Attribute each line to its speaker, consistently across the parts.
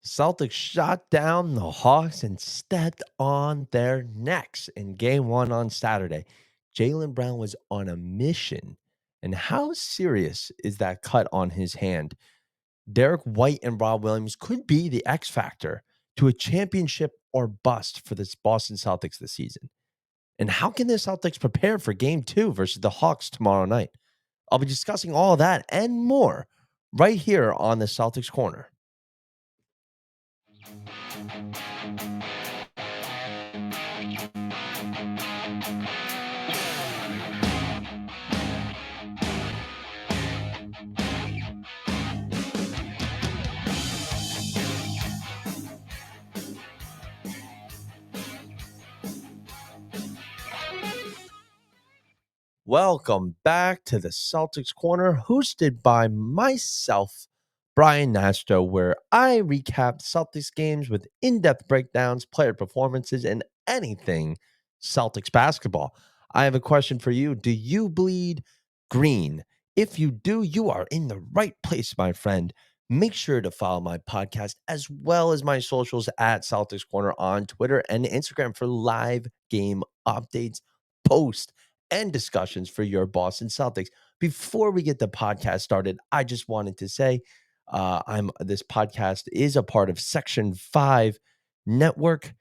Speaker 1: Celtics shot down the Hawks and stepped on their necks in game one on Saturday. Jaylen Brown was on a mission. And how serious is that cut on his hand? Derek White and Rob Williams could be the X factor to a championship or bust for this Boston Celtics this season. And how can the Celtics prepare for game two versus the Hawks tomorrow night? I'll be discussing all that and more right here on the Celtics Corner. Welcome back to the Celtics Corner, hosted by myself, Brian Nastro, where I recap Celtics games with in-depth breakdowns, player performances, and anything Celtics basketball. I have a question for you. Do you bleed green? If you do, you are in the right place, my friend. Make sure to follow my podcast as well as my socials at Celtics Corner on Twitter and Instagram for live game updates, posts, and discussions for your Boston Celtics. Before we get the podcast started, I just wanted to say this podcast is a part of Section 5 Network.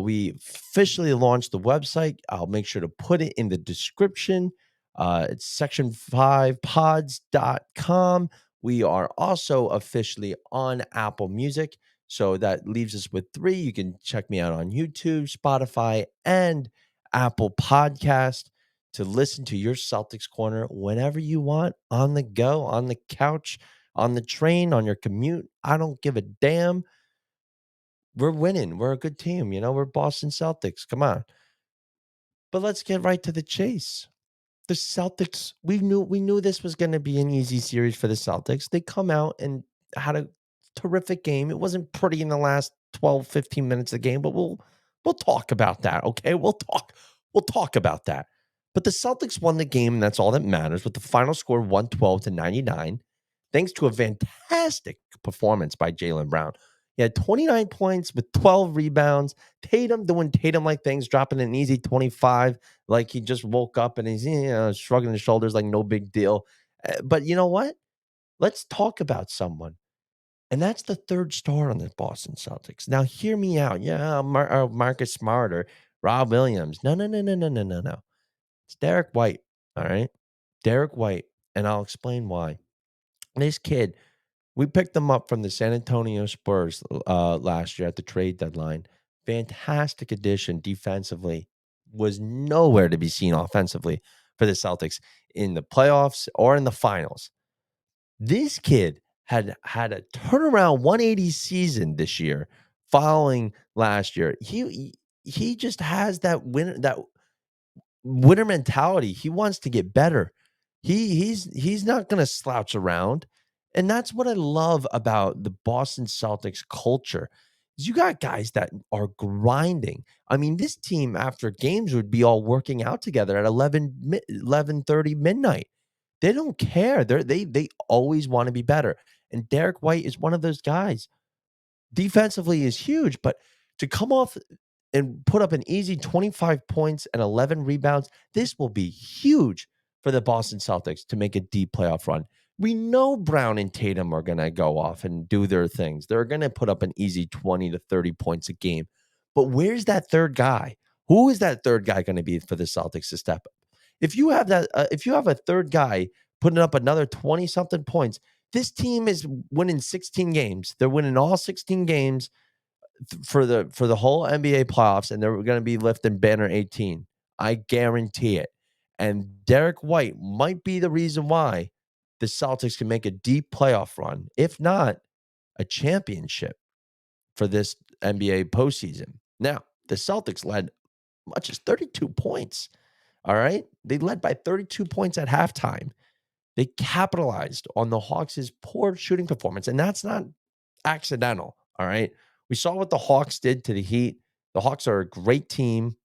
Speaker 1: We officially launched the website. I'll make sure to put it in the description. It's section5pods.com. We are also officially on Apple Music. So that leaves us with 3. You can check me out on YouTube, Spotify, and Apple Podcast to listen to your Celtics Corner whenever you want, on the go, on the couch, on the train, on your commute. I don't give a damn. We're winning. We're a good team. We're Boston Celtics. Come on. But let's get right to the chase. The Celtics, we knew this was going to be an easy series for the Celtics. They come out and had a terrific game. It wasn't pretty in the last 12, 15 minutes of the game, but we'll talk about that, okay? We'll talk about that. But the Celtics won the game, and that's all that matters, with the final score 112-99, thanks to a fantastic performance by Jaylen Brown. He had 29 points with 12 rebounds. Tatum doing Tatum-like things, dropping an easy 25 like he just woke up and he's shrugging his shoulders like no big deal. But you know what? Let's talk about someone. And that's the third star on the Boston Celtics. Now, hear me out. Yeah, Marcus Smart or Rob Williams. No, no, no, no, no, no, no, no. It's Derek White. All right. Derek White. And I'll explain why. This kid, we picked him up from the San Antonio Spurs last year at the trade deadline. Fantastic addition defensively. Was nowhere to be seen offensively for the Celtics in the playoffs or in the finals. This kid had a turnaround 180 season this year following last year. He just has that winner mentality. He wants to get better. He's not going to slouch around. And that's what I love about the Boston Celtics culture. Is you got guys that are grinding. I mean, this team after games would be all working out together at 11:30 midnight. They don't care. They always want to be better. And Derek White is one of those guys. Defensively is huge, but to come off and put up an easy 25 points and 11 rebounds, this will be huge for the Boston Celtics to make a deep playoff run. We know Brown and Tatum are going to go off and do their things. They're going to put up an easy 20 to 30 points a game. But where's that third guy? Who is that third guy going to be for the Celtics to step up? If you have a third guy putting up another 20 something points, this team is winning 16 games. They're winning all 16 games for the whole NBA playoffs, and they're going to be lifting banner 18. I guarantee it. And Derek White might be the reason why the Celtics can make a deep playoff run, if not a championship for this NBA postseason. Now, the Celtics led much as 32 points. All right. They led by 32 points at halftime. They capitalized on the Hawks' poor shooting performance, and that's not accidental. All right. We saw what the Hawks did to the Heat. The Hawks are a great team.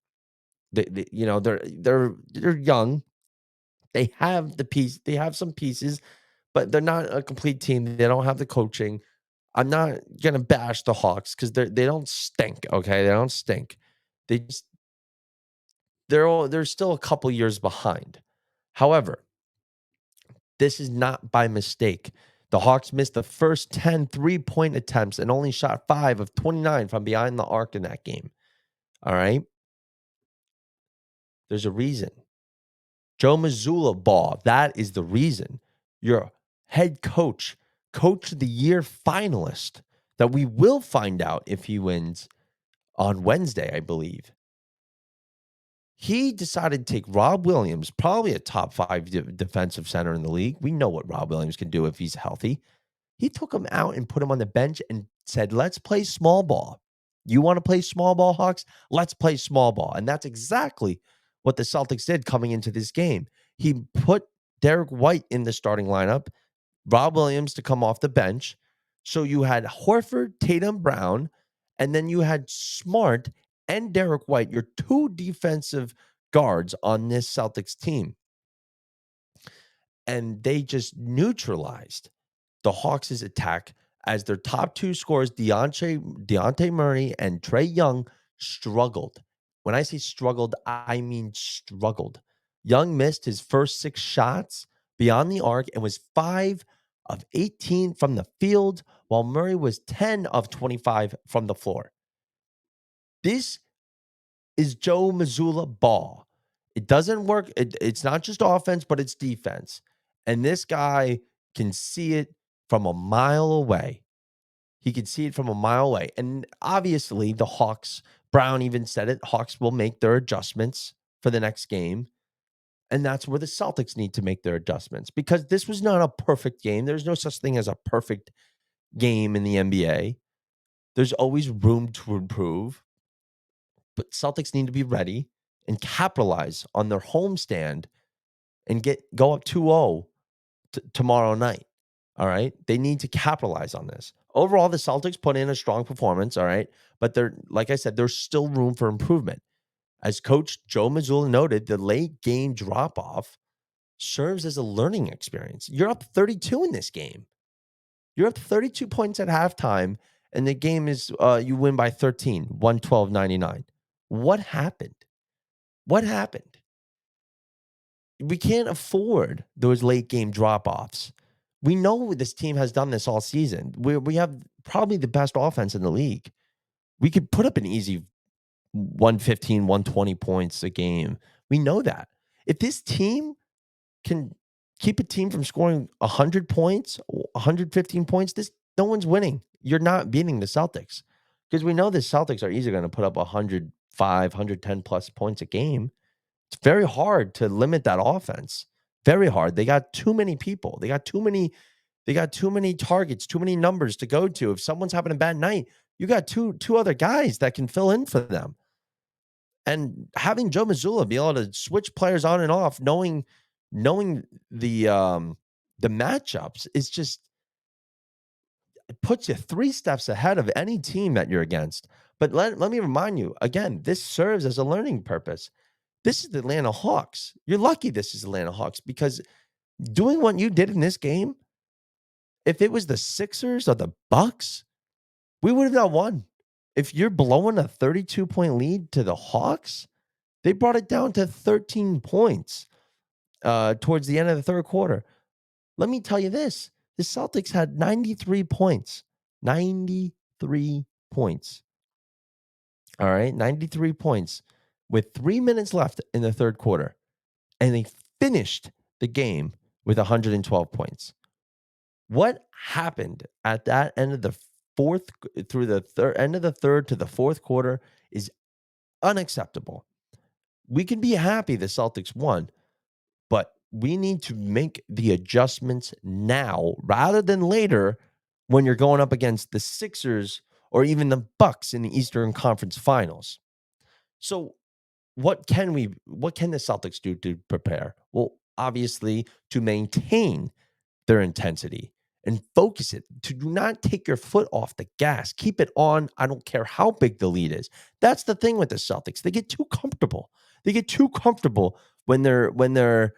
Speaker 1: They're young. They have the piece. They have some pieces, but they're not a complete team. They don't have the coaching. I'm not gonna bash the Hawks because they don't stink, okay? They don't stink. They just they're still a couple years behind. However, this is not by mistake. The Hawks missed the first 10 3-point attempts and only shot 5 of 29 from behind the arc in that game. All right? There's a reason. Joe Mazzulla ball, that is the reason. Your head coach, coach of the year finalist that we will find out if he wins on Wednesday, I believe. He decided to take Rob Williams, probably a top 5 defensive center in the league. We know what Rob Williams can do if he's healthy. He took him out and put him on the bench and said, "Let's play small ball. You want to play small ball, Hawks? Let's play small ball." And that's exactly what the Celtics did coming into this game. He put Derek White in the starting lineup, Rob Williams to come off the bench. So you had Horford, Tatum, Brown, and then you had Smart and Derek White, your two defensive guards on this Celtics team. And they just neutralized the Hawks' attack as their top two scorers, Deontay Murray and Trey Young, struggled. When I say struggled, I mean struggled. Young missed his first 6 shots beyond the arc and was 5 of 18 from the field, while Murray was 10 of 25 from the floor. This is Joe Mazzulla ball. It doesn't work. It's not just offense, but it's defense. And this guy can see it from a mile away. He could see it from a mile away. And obviously, the Hawks, Brown even said it, Hawks will make their adjustments for the next game. And that's where the Celtics need to make their adjustments because this was not a perfect game. There's no such thing as a perfect game in the NBA. There's always room to improve. But Celtics need to be ready and capitalize on their homestand and go up 2-0 tomorrow night. All right. They need to capitalize on this. Overall, the Celtics put in a strong performance. All right. But like I said, there's still room for improvement. As Coach Joe Mazzulla noted, the late game drop off serves as a learning experience. You're up 32 in this game. You're up 32 points at halftime, and the game is you win by 13, 112-99. What happened? What happened? We can't afford those late game drop offs. We know this team has done this all season. We have probably the best offense in the league. We could put up an easy 115, 120 points a game. We know that. If this team can keep a team from scoring 100 points, 115 points, no one's winning. You're not beating the Celtics because we know the Celtics are easily going to put up 105, 110 plus points a game. It's very hard to limit that offense. Very hard. They got too many people. They got too many targets, too many numbers to go to. If someone's having a bad night, you got two other guys that can fill in for them. And having Joe Mazzulla be able to switch players on and off, knowing the matchups is just it puts you 3 steps ahead of any team that you're against. But let me remind you again, this serves as a learning purpose. This is the Atlanta Hawks. You're lucky this is Atlanta Hawks because doing what you did in this game, if it was the Sixers or the Bucks, we would have not won. If you're blowing a 32-point lead to the Hawks, they brought it down to 13 points towards the end of the third quarter. Let me tell you this. The Celtics had 93 points. 93 points. All right, 93 points with 3 minutes left in the third quarter. And they finished the game with 112 points. What happened at that end of the fourth through the end of the third to the fourth quarter is unacceptable. We can be happy the Celtics won, but we need to make the adjustments now rather than later when you're going up against the Sixers or even the Bucks in the Eastern Conference Finals. So what can the Celtics do to prepare? Well, obviously to maintain their intensity and focus it, to do not take your foot off the gas. Keep it on. I don't care how big the lead is. That's the thing with the Celtics. They get too comfortable. They get too comfortable when they're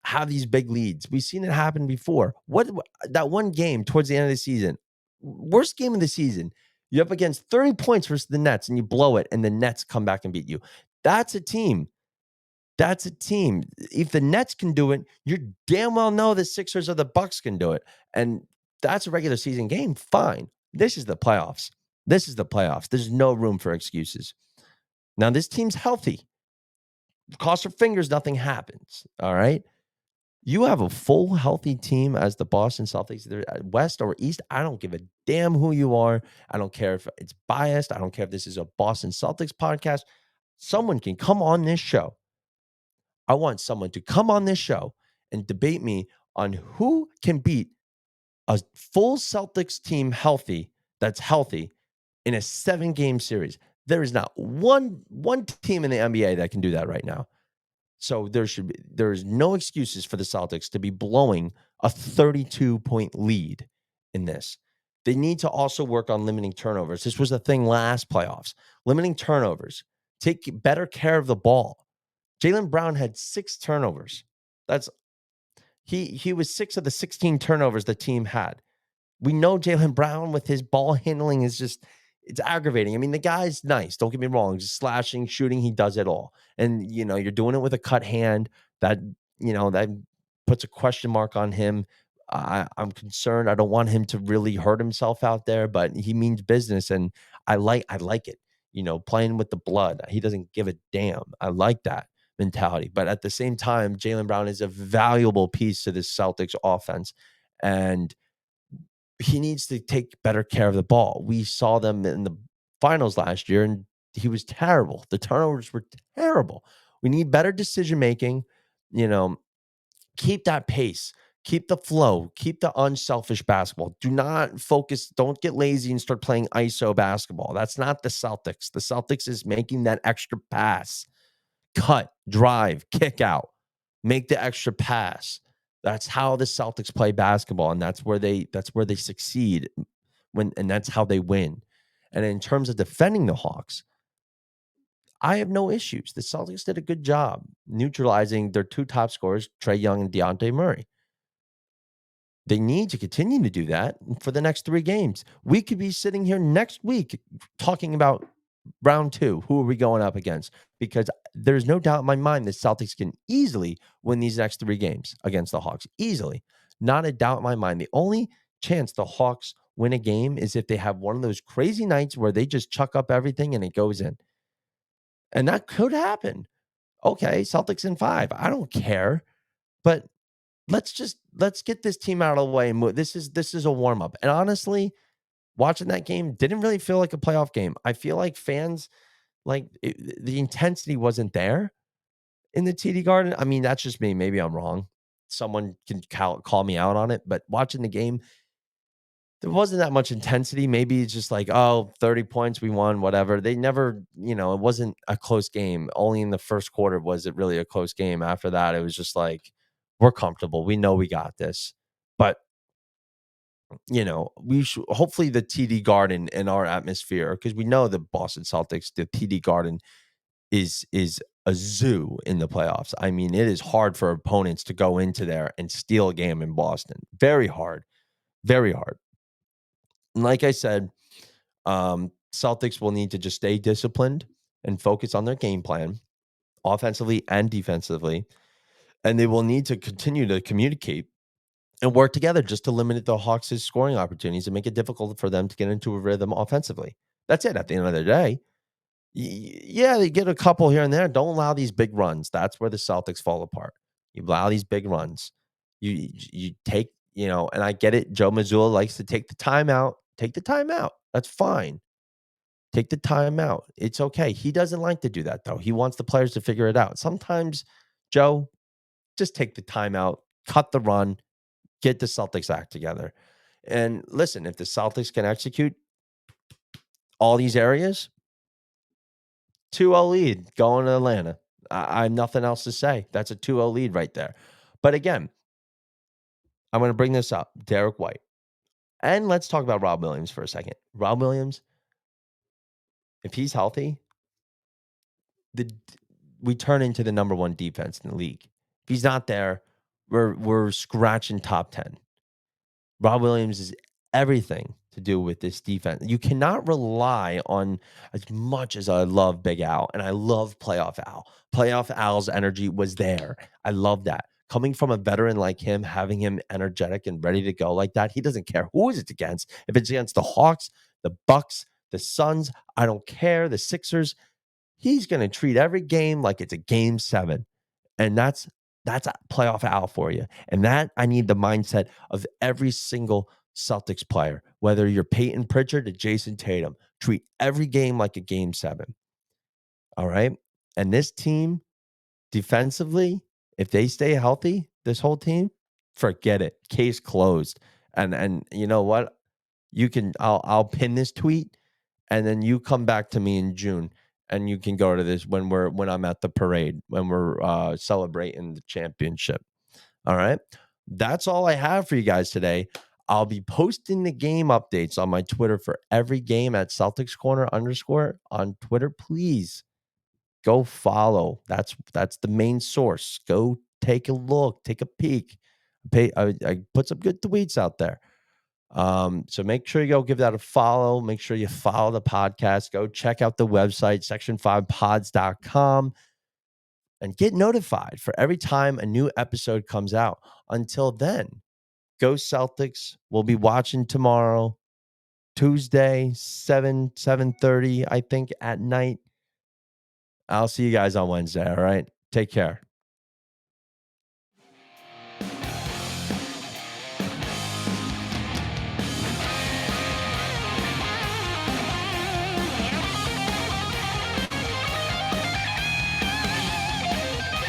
Speaker 1: have these big leads. We've seen it happen before. What that one game towards the end of the season, Worst game of the season. You're up against 30 points versus the Nets and you blow it, and the Nets come back and beat you. That's a team. That's a team. If the Nets can do it, you damn well know the Sixers or the Bucks can do it. And that's a regular season game. Fine. This is the playoffs. This is the playoffs. There's no room for excuses. Now, this team's healthy. Cross your fingers, nothing happens. All right. You have a full healthy team as the Boston Celtics, either West or East. I don't give a damn who you are. I don't care if it's biased. I don't care if this is a Boston Celtics podcast. Someone can come on this show. I want someone to come on this show and debate me on who can beat a full Celtics team that's healthy in a 7-game series. There is not one team in the NBA that can do that right now. So there's no excuses for the Celtics to be blowing a 32-point lead in this. They need to also work on limiting turnovers. This was a thing last playoffs. Limiting turnovers. Take better care of the ball. Jaylen Brown had 6 turnovers. That's he was 6 of the 16 turnovers the team had. We know Jaylen Brown with his ball handling is just it's aggravating. I mean, the guy's nice. Don't get me wrong. Just slashing, shooting, he does it all. And you're doing it with a cut hand. That that puts a question mark on him. I'm concerned. I don't want him to really hurt himself out there, but he means business, and I like it. Playing with the blood. He doesn't give a damn. I like that mentality. But at the same time, Jaylen Brown is a valuable piece to this Celtics offense, and he needs to take better care of the ball. We saw them in the finals last year, and he was terrible. The turnovers were terrible. We need better decision making. You know, keep that pace, keep the flow, keep the unselfish basketball. Do not focus, don't get lazy and start playing ISO basketball. That's not the Celtics. The Celtics is making that extra pass, cut, drive, kick out, make the extra pass. That's how the Celtics play basketball, and that's where they succeed and that's how they win. And in terms of defending the Hawks, I have no issues. The Celtics did a good job neutralizing their 2 top scorers, Trae Young and Dejounte Murray. They need to continue to do that for the next 3 games. We could be sitting here next week talking about round 2. Who are we going up against? Because there's no doubt in my mind the Celtics can easily win these next 3 games against the Hawks. Easily. Not a doubt in my mind. The only chance the Hawks win a game is if they have one of those crazy nights where they just chuck up everything and it goes in. And that could happen. Okay, Celtics in 5. I don't care. But let's get this team out of the way and move. This is a warm up. And honestly, watching that game didn't really feel like a playoff game. I feel like fans the intensity wasn't there in the TD Garden. I mean, that's just me. Maybe I'm wrong. Someone can call me out on it. But watching the game, there wasn't that much intensity. Maybe it's just like, oh, 30 points, we won, whatever. They never, it wasn't a close game. Only in the first quarter was it really a close game. After that, it was just like, we're comfortable. We know we got this. But, we should hopefully the TD Garden and our atmosphere, because we know the Boston Celtics, the TD Garden is a zoo in the playoffs. I mean, it is hard for opponents to go into there and steal a game in Boston. Very hard. Very hard. And like I said, Celtics will need to just stay disciplined and focus on their game plan, offensively and defensively. And they will need to continue to communicate and work together just to limit the Hawks' scoring opportunities and make it difficult for them to get into a rhythm offensively. That's it at the end of the day. Yeah, they get a couple here and there. Don't allow these big runs. That's where the Celtics fall apart. You allow these big runs. You take, and I get it. Joe Mazzulla likes to take the timeout. Take the timeout. That's fine. Take the time out. It's okay. He doesn't like to do that, though. He wants the players to figure it out. Sometimes, Joe, just take the time out, cut the run, get the Celtics act together. And listen, if the Celtics can execute all these areas, 2-0 lead going to Atlanta. I have nothing else to say. That's a 2-0 lead right there. But again, I'm going to bring this up. Derek White. And let's talk about Rob Williams for a second. Rob Williams, if he's healthy, we turn into the number 1 defense in the league. If he's not there, we're scratching top 10. Rob Williams is everything to do with this defense. You cannot rely on, as much as I love Big Al and I love Playoff Al. Playoff Al's energy was there. I love that. Coming from a veteran like him, having him energetic and ready to go like that, he doesn't care who it's against. If it's against the Hawks, the Bucks, the Suns, I don't care. The Sixers, he's going to treat every game like it's a game 7. And that's a playoff Al for you. And that I need the mindset of every single Celtics player, whether you're Peyton Pritchard to Jason Tatum. Treat every game like a game 7. All right. And this team defensively, if they stay healthy, this whole team, forget it. Case closed. And you know what? I'll pin this tweet, and then you come back to me in June, and you can go to this when I'm at the parade, when we're celebrating the championship. All right. That's all I have for you guys today. I'll be posting the game updates on my Twitter for every game at Celtics Corner _, on Twitter. Please go follow. That's the main source. Go take a look, take a peek. I put some good tweets out there. So make sure you go give that a follow. Make sure you follow the podcast. Go check out the website, section5pods.com, and get notified for every time a new episode comes out. Until then, go Celtics. We'll be watching tomorrow, Tuesday, 7:30, I think, at night. I'll see you guys on Wednesday. All right. Take care.